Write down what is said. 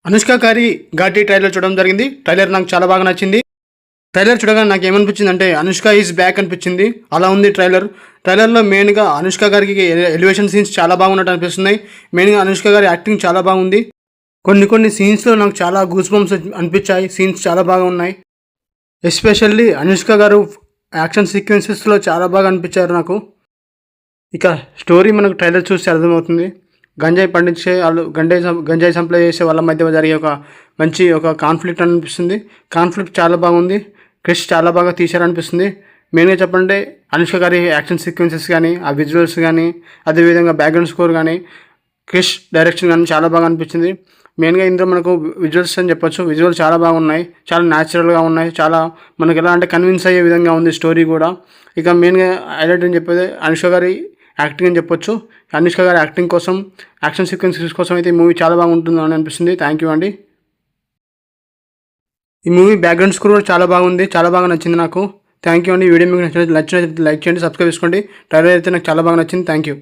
అనుష్క గారి ఘాటి ట్రైలర్ చూడడం జరిగింది. ట్రైలర్ నాకు చాలా బాగా నచ్చింది. ట్రైలర్ చూడగానే నాకు ఏమనిపించింది అంటే అనుష్క ఈజ్ బ్యాక్ అనిపించింది. అలా ఉంది ట్రైలర్లో మెయిన్గా అనుష్క గారికి ఎలివేషన్ సీన్స్ చాలా బాగున్నట్టు అనిపిస్తున్నాయి. మెయిన్గా అనుష్క గారి యాక్టింగ్ చాలా బాగుంది. కొన్ని సీన్స్లో నాకు చాలా గూస్ బంప్స్ అనిపించాయి. సీన్స్ చాలా బాగా ఉన్నాయి. ఎస్పెషల్లీ అనుష్క గారు యాక్షన్ సీక్వెన్సెస్లో చాలా బాగా అనిపించారు నాకు. ఇక స్టోరీ మనకు ట్రైలర్ చూస్తే అర్థమవుతుంది. గంజాయి పండించే వాళ్ళు గంజాయి సప్లై చేసే వాళ్ళ మధ్య జరిగే ఒక కాన్ఫ్లిక్ట్ అనిపిస్తుంది. కాన్ఫ్లిక్ట్ చాలా బాగుంది. క్రిష్ చాలా బాగా తీశారనిపిస్తుంది. మెయిన్గా చెప్పంటే అనుష్క గారి యాక్షన్ సీక్వెన్సెస్ కానీ, ఆ విజువల్స్ కానీ, అదేవిధంగా బ్యాక్గ్రౌండ్ స్కోర్ కానీ, క్రిష్ డైరెక్షన్ కానీ చాలా బాగా అనిపించింది. మెయిన్గా ఇందులో మనకు విజువల్స్ అని చెప్పొచ్చు. విజువల్స్ చాలా బాగున్నాయి, చాలా న్యాచురల్గా ఉన్నాయి. చాలా మనకు ఎలా అంటే కన్విన్స్ అయ్యే విధంగా ఉంది స్టోరీ కూడా. ఇక మెయిన్గా హైలైట్ అని చెప్పేది అనుష్క గారి యాక్టింగ్ అని చెప్పొచ్చు. అనుష్క గారి యాక్టింగ్ కోసం, యాక్షన్ సీక్వెన్సెస్ కోసం అయితే ఈ మూవీ చాలా బాగుంటుందని అనిపిస్తుంది. థ్యాంక్ యూ అండి. ఈ మూవీ బ్యాక్గ్రౌండ్ స్కోర్ కూడా చాలా బాగుంది, చాలా బాగా నచ్చింది నాకు. థ్యాంక్ యూ అండి. వీడియో మీకు నచ్చినట్లయితే లైక్ చేయండి, సబ్స్క్రైబ్ చేసుకోండి. ట్రైలర్ అయితే నాకు చాలా బాగా నచ్చింది. Thank you.